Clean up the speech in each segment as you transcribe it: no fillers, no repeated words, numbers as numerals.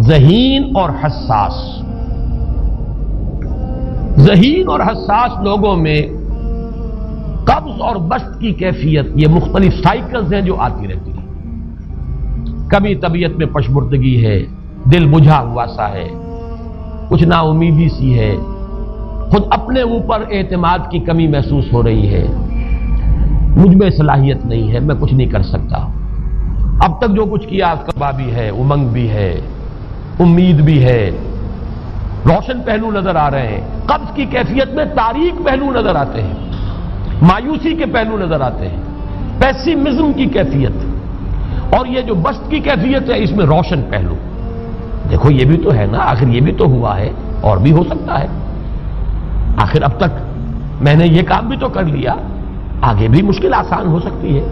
ذہین اور حساس. ذہین اور حساس لوگوں میں قبض اور بسط کی کیفیت، یہ مختلف سائیکلز ہیں جو آتی رہتی ہیں. کبھی طبیعت میں پشمردگی ہے، دل بجھا ہوا سا ہے، کچھ نا امیدی سی ہے، خود اپنے اوپر اعتماد کی کمی محسوس ہو رہی ہے، مجھ میں صلاحیت نہیں ہے، میں کچھ نہیں کر سکتا، اب تک جو کچھ کیا کبا بھی ہے، امنگ بھی ہے، امید بھی ہے، روشن پہلو نظر آ رہے ہیں. قبض کی کیفیت میں تاریک پہلو نظر آتے ہیں، مایوسی کے پہلو نظر آتے ہیں، پیسیمزم کی کیفیت. اور یہ جو بسط کی کیفیت ہے اس میں روشن پہلو. دیکھو یہ بھی تو ہے نا، آخر یہ بھی تو ہوا ہے اور بھی ہو سکتا ہے، آخر اب تک میں نے یہ کام بھی تو کر لیا، آگے بھی مشکل آسان ہو سکتی ہے.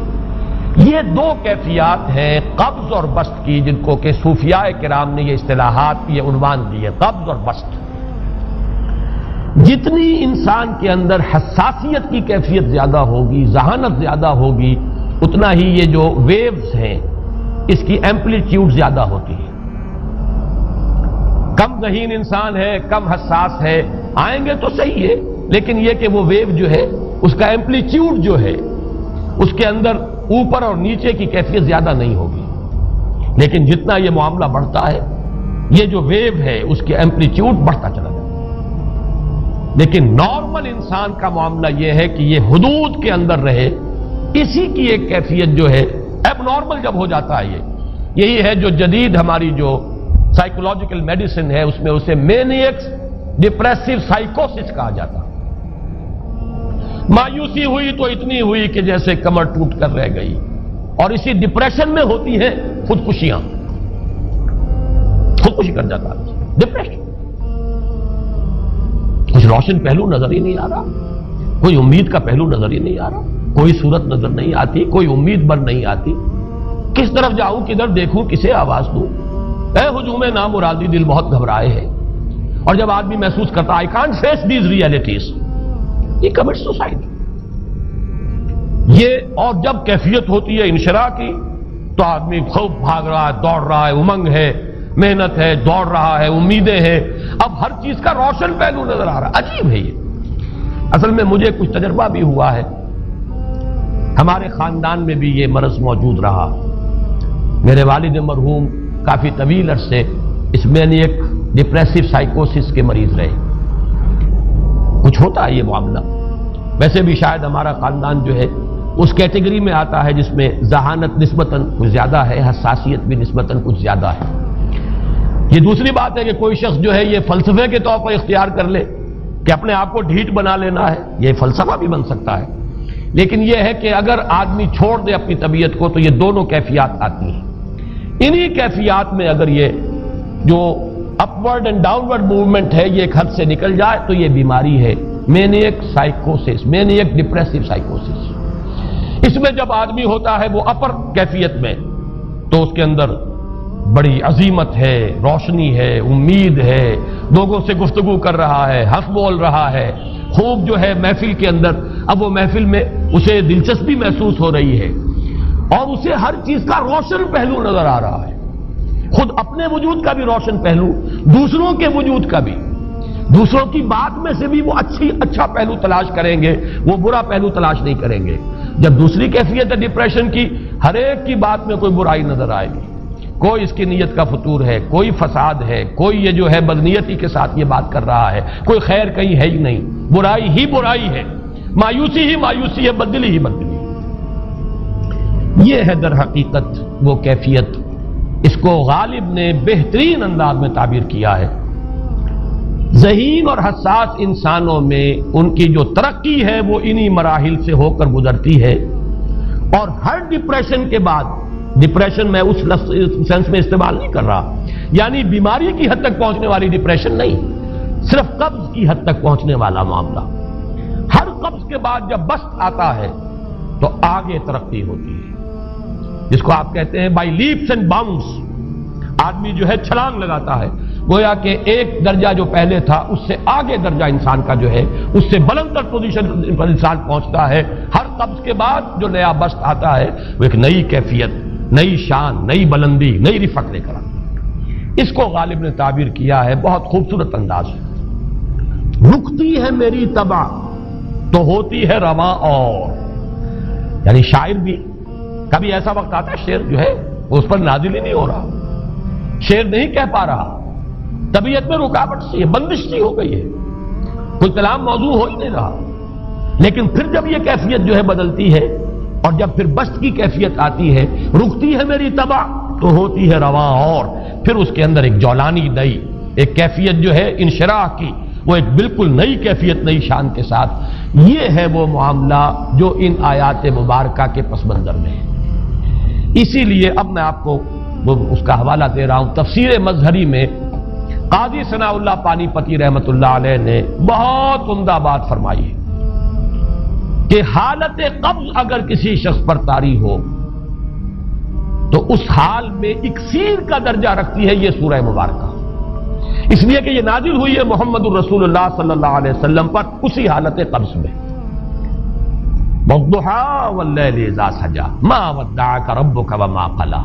یہ دو کیفیات ہیں قبض اور بسط کی، جن کو کہ صوفیاء کرام نے یہ اصطلاحات، یہ عنوان دیے، قبض اور بسط. جتنی انسان کے اندر حساسیت کی کیفیت زیادہ ہوگی، ذہانت زیادہ ہوگی، اتنا ہی یہ جو ویوز ہیں اس کی ایمپلیٹیوڈ زیادہ ہوتی ہے. کم ذہین انسان ہے، کم حساس ہے، آئیں گے تو صحیح ہے، لیکن یہ کہ وہ ویو جو ہے اس کا ایمپلیٹیوڈ جو ہے اس کے اندر اوپر اور نیچے کی کیفیت زیادہ نہیں ہوگی. لیکن جتنا یہ معاملہ بڑھتا ہے یہ جو ویو ہے اس کی ایمپلیٹیوڈ بڑھتا چلا جاتا ہے. لیکن نارمل انسان کا معاملہ یہ ہے کہ یہ حدود کے اندر رہے. اسی کی ایک کیفیت جو ہے ایب نارمل جب ہو جاتا ہے، یہی ہے جو جدید ہماری جو سائیکولوجیکل میڈیسن ہے اس میں اسے مینیکس ڈپریسو سائیکوسس کہا جاتا. مایوسی ہوئی تو اتنی ہوئی کہ جیسے کمر ٹوٹ کر رہ گئی، اور اسی ڈپریشن میں ہوتی ہیں خودکشیاں، خودکشی کر جاتا ہے ڈپریشن. کچھ روشن پہلو نظر ہی نہیں آ رہا، کوئی امید کا پہلو نظر ہی نہیں آ رہا، کوئی صورت نظر نہیں آتی، کوئی امید بر نہیں آتی. کس طرف جاؤں، کدھر دیکھوں، کسے آواز دوں؟ اے ہجوم نامرادی دل بہت گھبرائے ہے. اور جب آدمی محسوس کرتا I can't face these realities، یہ commits suicide. یہ اور جب کیفیت ہوتی ہے انشراح کی تو آدمی خوب بھاگ رہا ہے، دوڑ رہا ہے، امنگ ہے، محنت ہے، دوڑ رہا ہے، امیدیں ہیں، اب ہر چیز کا روشن پہلو نظر آ رہا ہے. عجیب ہے یہ. اصل میں مجھے کچھ تجربہ بھی ہوا ہے، ہمارے خاندان میں بھی یہ مرض موجود رہا. میرے والد مرحوم کافی طویل عرصے اس مینیک ڈپریسو سائیکوسس کے مریض رہے. کچھ ہوتا ہے یہ معاملہ. ویسے بھی شاید ہمارا خاندان جو ہے اس کیٹیگری میں آتا ہے جس میں ذہانت نسبتاً کچھ زیادہ ہے، حساسیت بھی نسبتاً کچھ زیادہ ہے. یہ دوسری بات ہے کہ کوئی شخص جو ہے یہ فلسفے کے طور پر اختیار کر لے کہ اپنے آپ کو ڈھیٹ بنا لینا ہے، یہ فلسفہ بھی بن سکتا ہے. لیکن یہ ہے کہ اگر آدمی چھوڑ دے اپنی طبیعت کو تو یہ دونوں کیفیات آتی ہیں. انہی کیفیات میں اگر یہ جو اپورڈ اینڈ ڈاؤنورڈ موومنٹ ہے یہ ایک حد سے نکل جائے تو یہ بیماری ہے مینیک سائیکوسس، مینیک ڈپریسو سائیکوسس. اس میں جب آدمی ہوتا ہے وہ اپر کیفیت میں تو اس کے اندر بڑی عظیمت ہے، روشنی ہے، امید ہے، لوگوں سے گفتگو کر رہا ہے، ہنس بول رہا ہے، خوب جو ہے محفل کے اندر، اب وہ محفل میں اسے دلچسپی محسوس ہو رہی ہے اور اسے ہر چیز کا روشن پہلو نظر آ رہا ہے، خود اپنے وجود کا بھی روشن پہلو، دوسروں کے وجود کا بھی. دوسروں کی بات میں سے بھی وہ اچھا پہلو تلاش کریں گے، وہ برا پہلو تلاش نہیں کریں گے. جب دوسری کیفیت ہے ڈپریشن کی، ہر ایک کی بات میں کوئی برائی نظر آئے گی، کوئی اس کی نیت کا فطور ہے، کوئی فساد ہے، کوئی یہ جو ہے بدنیتی کے ساتھ یہ بات کر رہا ہے، کوئی خیر کہیں ہے ہی نہیں، برائی ہی برائی ہے، مایوسی ہی مایوسی ہے، بدلی ہی بدلی. یہ ہے در حقیقت وہ کیفیت. اس کو غالب نے بہترین انداز میں تعبیر کیا ہے. ذہین اور حساس انسانوں میں ان کی جو ترقی ہے وہ انہی مراحل سے ہو کر گزرتی ہے. اور ہر ڈپریشن کے بعد، ڈپریشن میں اس سینس میں استعمال نہیں کر رہا یعنی بیماری کی حد تک پہنچنے والی ڈپریشن نہیں، صرف قبض کی حد تک پہنچنے والا معاملہ. ہر قبض کے بعد جب بسط آتا ہے تو آگے ترقی ہوتی ہے، جس کو آپ کہتے ہیں بائی لیپس اینڈ باؤنڈس. آدمی جو ہے چھلانگ لگاتا ہے، گویا کہ ایک درجہ جو پہلے تھا اس سے آگے درجہ انسان کا جو ہے اس سے بلند تر پوزیشن پر انسان پہنچتا ہے. ہر قبض کے بعد جو نیا بسط آتا ہے وہ ایک نئی کیفیت، نئی شان، نئی بلندی، نئی رفعت لے کر آتا ہے. اس کو غالب نے تعبیر کیا ہے بہت خوبصورت انداز ہے، رکتی ہے میری طبع تو ہوتی ہے رواں اور، یعنی شاعر بھی کبھی ایسا وقت آتا ہے شعر جو ہے اس پر نازل ہی نہیں ہو رہا، شعر نہیں کہہ پا رہا، طبیعت میں رکاوٹ سی ہے، بندش سی ہو گئی ہے، کوئی کلام موضوع ہو ہی نہیں رہا، لیکن پھر جب یہ کیفیت جو ہے بدلتی ہے اور جب پھر بست کی کیفیت آتی ہے، رکتی ہے میری طبع تو ہوتی ہے رواں اور، پھر اس کے اندر ایک جولانی نئی ایک کیفیت جو ہے انشراح کی، وہ ایک بالکل نئی کیفیت نئی شان کے ساتھ، یہ ہے وہ معاملہ جو ان آیات مبارکہ کے پس منظر میں ہے۔ اسی لیے اب میں آپ کو اس کا حوالہ دے رہا ہوں، تفسیر مظہری میں قاضی ثناء اللہ پانی پتی رحمت اللہ علیہ نے بہت عمدہ بات فرمائی ہے کہ حالت قبض اگر کسی شخص پر طاری ہو تو اس حال میں اکسیر کا درجہ رکھتی ہے یہ سورہ مبارکہ، اس لیے کہ یہ نازل ہوئی ہے محمد الرسول اللہ صلی اللہ علیہ وسلم پر اسی حالت قبض میں، والضحیٰ واللیل اذا سجا ما ودعک ربک وما قلی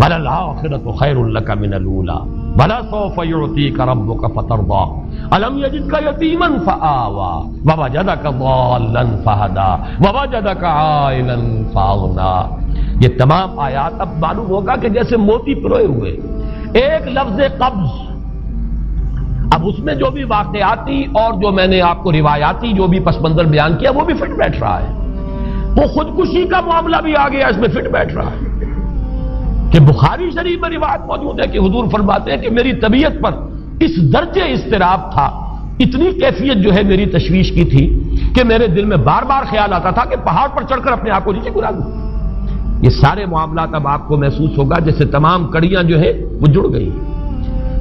وللآخرۃ خیر لک من الاولی ولسوف یعطیک ربک فترضی الم یجدک یتیما فآوی ووجدک ضالا فہدی ووجدک عائلا فاغنی۔ یہ تمام آیات اب معلوم ہوگا کہ جیسے موتی پروئے ہوئے، ایک لفظ قبض، اب اس میں جو بھی واقعاتی اور جو میں نے آپ کو روایاتی جو بھی پس منظر بیان کیا وہ بھی فٹ بیٹھ رہا ہے، وہ خودکشی کا معاملہ بھی آ گیا اس میں فٹ بیٹھ رہا ہے کہ بخاری شریف میں روایت موجود ہے کہ حضور فرماتے ہیں کہ میری طبیعت پر اس درجے اضطراب تھا، اتنی کیفیت جو ہے میری تشویش کی تھی کہ میرے دل میں بار بار خیال آتا تھا کہ پہاڑ پر چڑھ کر اپنے آپ کو نیچے گرا دوں۔ یہ سارے معاملات اب آپ کو محسوس ہوگا جیسے تمام کڑیاں جو ہے وہ جڑ گئی،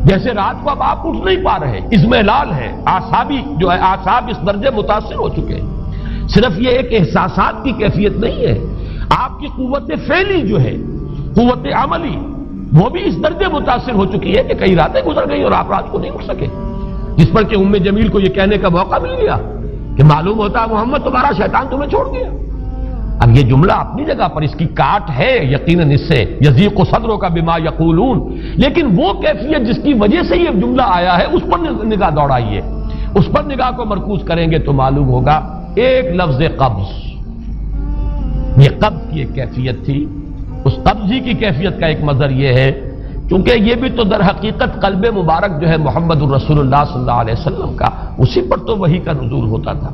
جیسے رات کو اب آپ اٹھ نہیں پا رہے، اضمحلال ہے، اعصابی جو ہے اعصاب اس درجے متاثر ہو چکے ہیں۔ صرف یہ ایک احساسات کی کیفیت نہیں ہے، آپ کی قوت فعلی جو ہے، قوت عملی، وہ بھی اس درجے متاثر ہو چکی ہے کہ کئی راتیں گزر گئی اور آپ رات کو نہیں اٹھ سکے، جس پر کہ ام جمیل کو یہ کہنے کا موقع مل گیا کہ معلوم ہوتا ہے محمد تمہارا شیطان تمہیں چھوڑ گیا۔ اب یہ جملہ اپنی جگہ پر اس کی کاٹ ہے یقیناً، اس سے یضیق صدرک بما یقولون، لیکن وہ کیفیت جس کی وجہ سے یہ جملہ آیا ہے اس پر نگاہ دوڑائیے، اس پر نگاہ کو مرکوز کریں گے تو معلوم ہوگا ایک لفظ قبض، یہ قبض کی ایک کیفیت تھی، اس قبضی کی کیفیت کا ایک مظہر یہ ہے کیونکہ یہ بھی تو در حقیقت قلب مبارک جو ہے محمد الرسول اللہ صلی اللہ علیہ وسلم کا، اسی پر تو وحی کا نزول ہوتا تھا،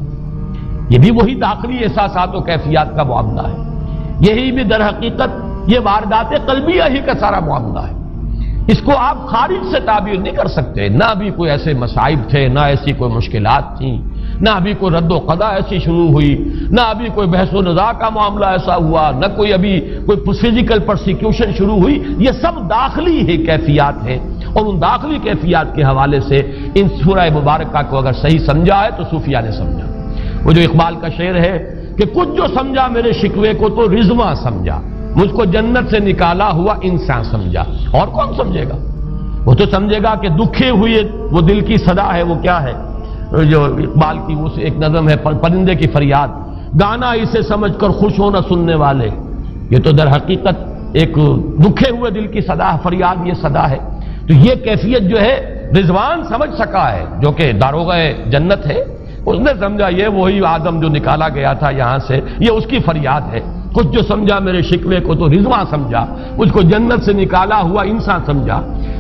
یہ بھی وہی داخلی احساسات و کیفیات کا معاملہ ہے، یہی بھی در حقیقت یہ واردات قلبیہ ہی کا سارا معاملہ ہے، اس کو آپ خارج سے تعبیر نہیں کر سکتے، نہ ابھی کوئی ایسے مصائب تھے، نہ ایسی کوئی مشکلات تھیں، نہ ابھی کوئی رد و قضا ایسی شروع ہوئی، نہ ابھی کوئی بحث و نزاع کا معاملہ ایسا ہوا، نہ کوئی ابھی کوئی فزیکل پرسیکیوشن شروع ہوئی، یہ سب داخلی ہی کیفیات ہیں، اور ان داخلی کیفیات کے حوالے سے ان سورہ مبارکہ کو اگر صحیح سمجھا ہے تو صوفیہ نے سمجھا۔ وہ جو اقبال کا شعر ہے کہ کچھ جو سمجھا میرے شکوے کو تو رضواں سمجھا، مجھ کو جنت سے نکالا ہوا انسان سمجھا، اور کون سمجھے گا؟ وہ تو سمجھے گا کہ دکھے ہوئے وہ دل کی صدا ہے، وہ کیا ہے جو اقبال کی وہ ایک نظم ہے پرندے کی فریاد، گانا اسے سمجھ کر خوش ہونا سننے والے، یہ تو در حقیقت ایک دکھے ہوئے دل کی صدا فریاد، یہ صدا ہے۔ تو یہ کیفیت جو ہے رضوان سمجھ سکا ہے جو کہ داروغہ جنت ہے، اس نے سمجھا یہ وہی آدم جو نکالا گیا تھا یہاں سے، یہ اس کی فریاد ہے۔ کچھ جو سمجھا میرے شکوے کو تو رضواں سمجھا، مجھ کو جنت سے نکالا ہوا انسان سمجھا۔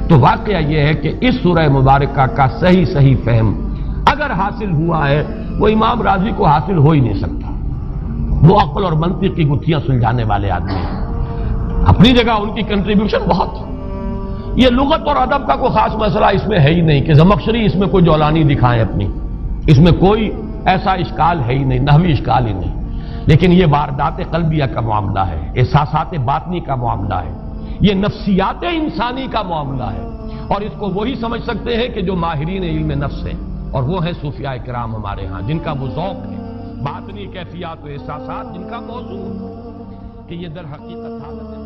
تو واقعہ یہ ہے کہ اس سورہ مبارکہ کا صحیح فہم اگر حاصل ہوا ہے، وہ امام راضی کو حاصل ہو ہی نہیں سکتا، وہ عقل اور منطق کی گتھیاں سلجھانے والے آدمی ہیں، اپنی جگہ ان کی کنٹریبیوشن بہت، یہ لغت اور ادب کا کوئی خاص مسئلہ اس میں ہے ہی نہیں کہ زمخشری اس میں کوئی جولانی دکھائیں اپنی، اس میں کوئی ایسا اشکال ہے ہی نہیں، نحوی اشکال ہی نہیں، لیکن یہ واردات قلبیہ کا معاملہ ہے، احساسات باطنی کا معاملہ ہے، یہ نفسیات انسانی کا معاملہ ہے، اور اس کو وہی سمجھ سکتے ہیں کہ جو ماہرین علم نفس ہیں، اور وہ ہیں صوفیاء کرام ہمارے ہاں، جن کا وہ ذوق ہے، باطنی کیفیات و احساسات جن کا موضوع ہے کہ یہ در حقیقت حالت ہے۔